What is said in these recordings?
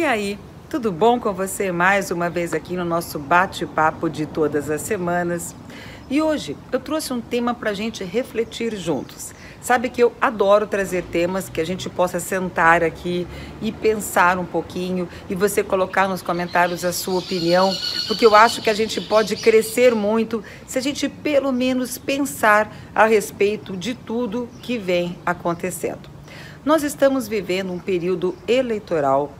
E aí, tudo bom com você? Mais uma vez aqui no nosso bate-papo de todas as semanas. E hoje eu trouxe um tema para a gente refletir juntos. Sabe que eu adoro trazer temas que a gente possa sentar aqui e pensar um pouquinho e você colocar nos comentários a sua opinião, porque eu acho que a gente pode crescer muito se a gente pelo menos pensar a respeito de tudo que vem acontecendo. Nós estamos vivendo um período eleitoral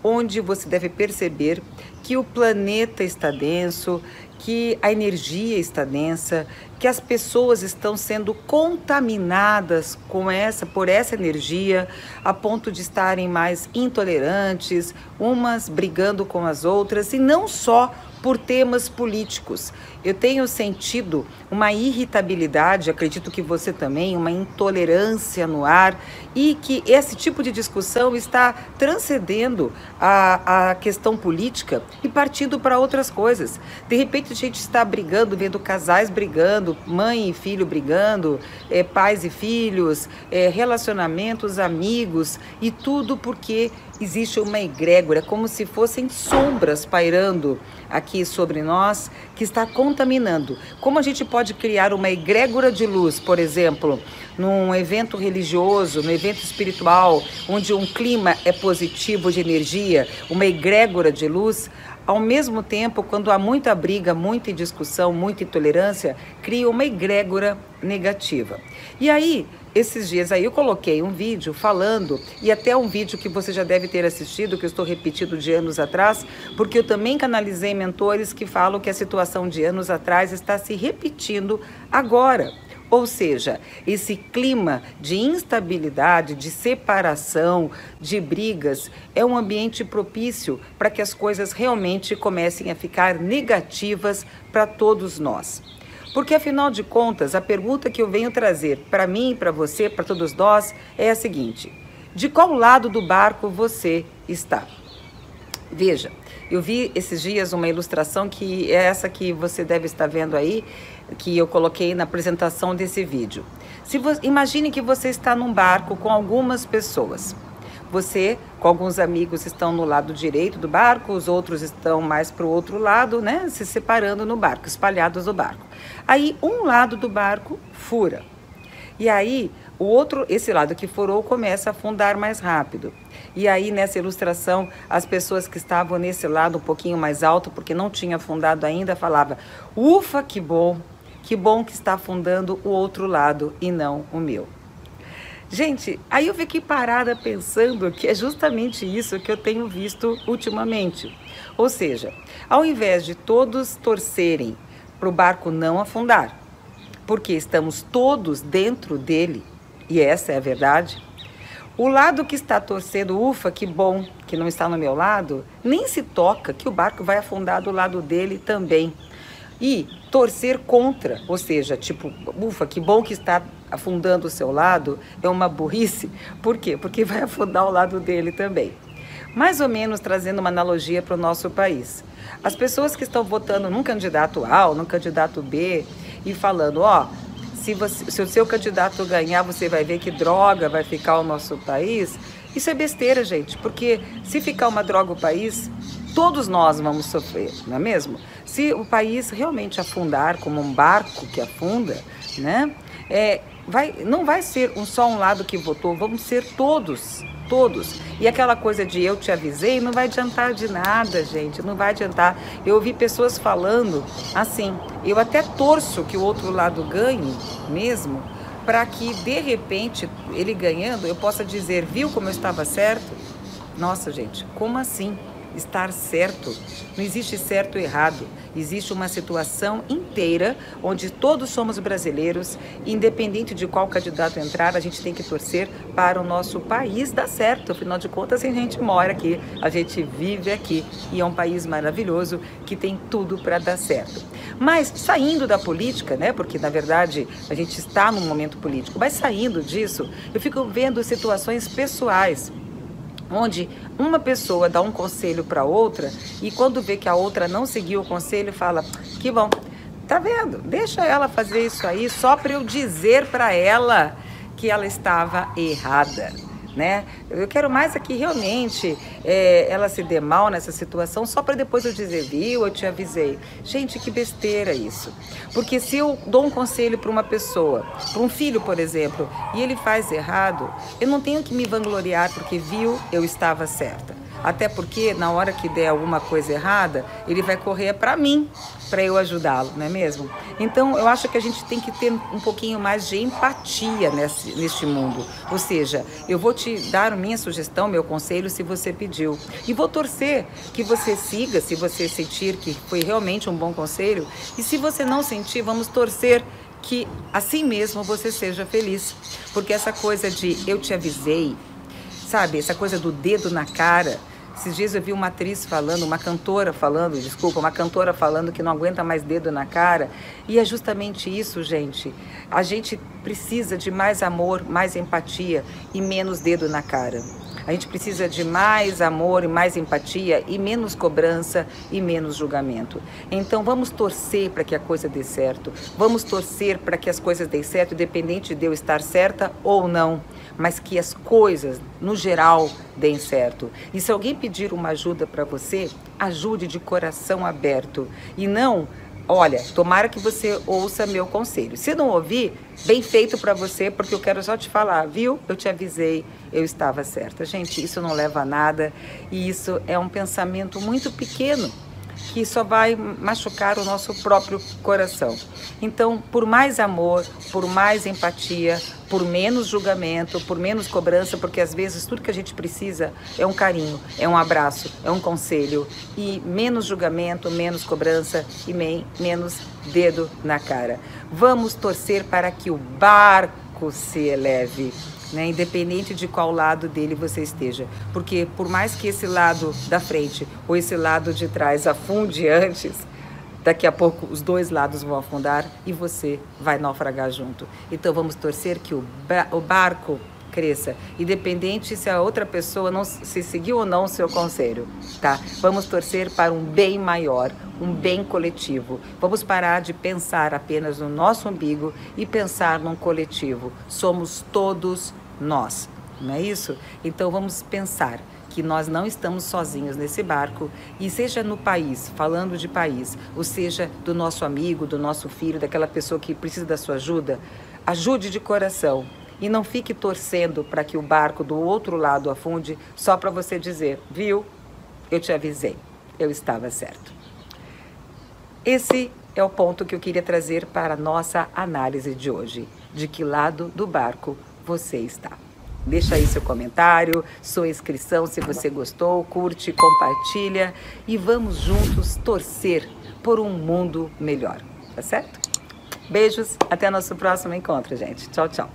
onde você deve perceber que o planeta está denso, que a energia está densa, que as pessoas estão sendo contaminadas por essa energia, a ponto de estarem mais intolerantes, umas brigando com as outras, e não só por temas políticos. Eu tenho sentido uma irritabilidade, acredito que você também, uma intolerância no ar, e que esse tipo de discussão está transcendendo a questão política e partindo para outras coisas. De repente a gente está brigando, vendo casais brigando, mãe e filho brigando, pais e filhos, relacionamentos, amigos, e tudo porque existe uma egrégora, como se fossem sombras pairando aqui sobre nós, que está contaminando. Como a gente pode criar uma egrégora de luz, por exemplo, num evento religioso, no evento espiritual, onde um clima é positivo de energia, uma egrégora de luz, ao mesmo tempo, quando há muita briga, muita discussão, muita intolerância, cria uma egrégora negativa. E aí, esses dias aí eu coloquei um vídeo falando, e até um vídeo que você já deve ter assistido, que eu estou repetindo de anos atrás, porque eu também canalizei mentores que falam que a situação de anos atrás está se repetindo agora. Ou seja, esse clima de instabilidade, de separação, de brigas, é um ambiente propício para que as coisas realmente comecem a ficar negativas para todos nós. Porque, afinal de contas, a pergunta que eu venho trazer para mim, para você, para todos nós, é a seguinte: de qual lado do barco você está? Veja, eu vi esses dias uma ilustração que é essa que você deve estar vendo aí, que eu coloquei na apresentação desse vídeo. Imagine que você está num barco com algumas pessoas. Você, com alguns amigos, estão no lado direito do barco, os outros estão mais para o outro lado, né? Se separando no barco, espalhados no barco. Aí, um lado do barco fura. E aí, esse lado que furou começa a afundar mais rápido. E aí, nessa ilustração, as pessoas que estavam nesse lado um pouquinho mais alto, porque não tinha afundado ainda, falavam: ufa, que bom que está afundando o outro lado e não o meu. Gente, aí eu fiquei parada pensando que é justamente isso que eu tenho visto ultimamente. Ou seja, ao invés de todos torcerem para o barco não afundar, porque estamos todos dentro dele, e essa é a verdade, o lado que está torcendo, ufa, que bom que não está no meu lado, nem se toca que o barco vai afundar do lado dele também. E torcer contra, ou seja, tipo, ufa, que bom que está afundando o seu lado, é uma burrice. Por quê? Porque vai afundar o lado dele também. Mais ou menos trazendo uma analogia para o nosso país. As pessoas que estão votando num candidato A ou num candidato B e falando, se o seu candidato ganhar, você vai ver que droga vai ficar o nosso país. Isso é besteira, gente, porque se ficar uma droga o país, todos nós vamos sofrer, não é mesmo? Se o país realmente afundar como um barco que afunda, né? Não vai ser só um lado que votou, vamos ser todos. E aquela coisa de eu te avisei não vai adiantar de nada, gente, não vai adiantar. Eu ouvi pessoas falando assim, eu até torço que o outro lado ganhe mesmo, para que de repente ele ganhando eu possa dizer, viu como eu estava certo? Nossa, gente, como assim? Estar certo? Não existe certo ou errado. Existe uma situação inteira onde todos somos brasileiros, independente de qual candidato entrar, a gente tem que torcer para o nosso país dar certo. Afinal de contas, a gente mora aqui, a gente vive aqui e é um país maravilhoso que tem tudo para dar certo. Mas saindo da política, né? Porque na verdade a gente está num momento político, mas saindo disso, eu fico vendo situações pessoais, onde uma pessoa dá um conselho para outra e quando vê que a outra não seguiu o conselho, fala, que bom, tá vendo? Deixa ela fazer isso aí só para eu dizer para ela que ela estava errada. né? Eu quero mais aqui realmente ela se dê mal nessa situação só para depois eu dizer, viu, eu te avisei. Gente, que besteira isso. Porque se eu dou um conselho para uma pessoa, para um filho, por exemplo, e ele faz errado, eu não tenho que me vangloriar porque, viu, eu estava certa. Até porque na hora que der alguma coisa errada, ele vai correr para mim, para eu ajudá-lo, não é mesmo? Então eu acho que a gente tem que ter um pouquinho mais de empatia neste mundo. Ou seja, eu vou te dar minha sugestão, meu conselho, se você pediu. E vou torcer que você siga, se você sentir que foi realmente um bom conselho. E se você não sentir, vamos torcer que assim mesmo você seja feliz. Porque essa coisa de eu te avisei, sabe, essa coisa do dedo na cara. Esses dias eu vi uma atriz falando, uma cantora falando que não aguenta mais dedo na cara. E é justamente isso, gente. A gente precisa de mais amor, mais empatia e menos dedo na cara. A gente precisa de mais amor e mais empatia e menos cobrança e menos julgamento. Então vamos torcer para que a coisa dê certo. Vamos torcer para que as coisas dêem certo, independente de eu estar certa ou não. Mas que as coisas, no geral, deem certo. E se alguém pedir uma ajuda para você, ajude de coração aberto. E não, olha, tomara que você ouça meu conselho. Se não ouvir, bem feito para você, porque eu quero só te falar, viu? Eu te avisei, eu estava certa. Gente, isso não leva a nada e isso é um pensamento muito pequeno, que só vai machucar o nosso próprio coração. Então, por mais amor, por mais empatia, por menos julgamento, por menos cobrança, porque às vezes tudo que a gente precisa é um carinho, é um abraço, é um conselho, e menos julgamento, menos cobrança e menos dedo na cara. Vamos torcer para que o barco se eleve, né? Independente de qual lado dele você esteja, porque por mais que esse lado da frente ou esse lado de trás afunde antes, daqui a pouco os dois lados vão afundar e você vai naufragar junto. Então vamos torcer que o barco cresça, independente se a outra pessoa não se seguiu ou não o seu conselho, tá? Vamos torcer para um bem maior, um bem coletivo. Vamos parar de pensar apenas no nosso umbigo e pensar num coletivo. Somos todos nós, não é isso? Então vamos pensar que nós não estamos sozinhos nesse barco, e seja no país, falando de país, ou seja do nosso amigo, do nosso filho, daquela pessoa que precisa da sua ajuda, ajude de coração. E não fique torcendo para que o barco do outro lado afunde só para você dizer, viu, eu te avisei, eu estava certo. Esse é o ponto que eu queria trazer para a nossa análise de hoje. De que lado do barco você está? Deixa aí seu comentário, sua inscrição se você gostou, curte, compartilha e vamos juntos torcer por um mundo melhor, tá certo? Beijos, até nosso próximo encontro, gente. Tchau, tchau.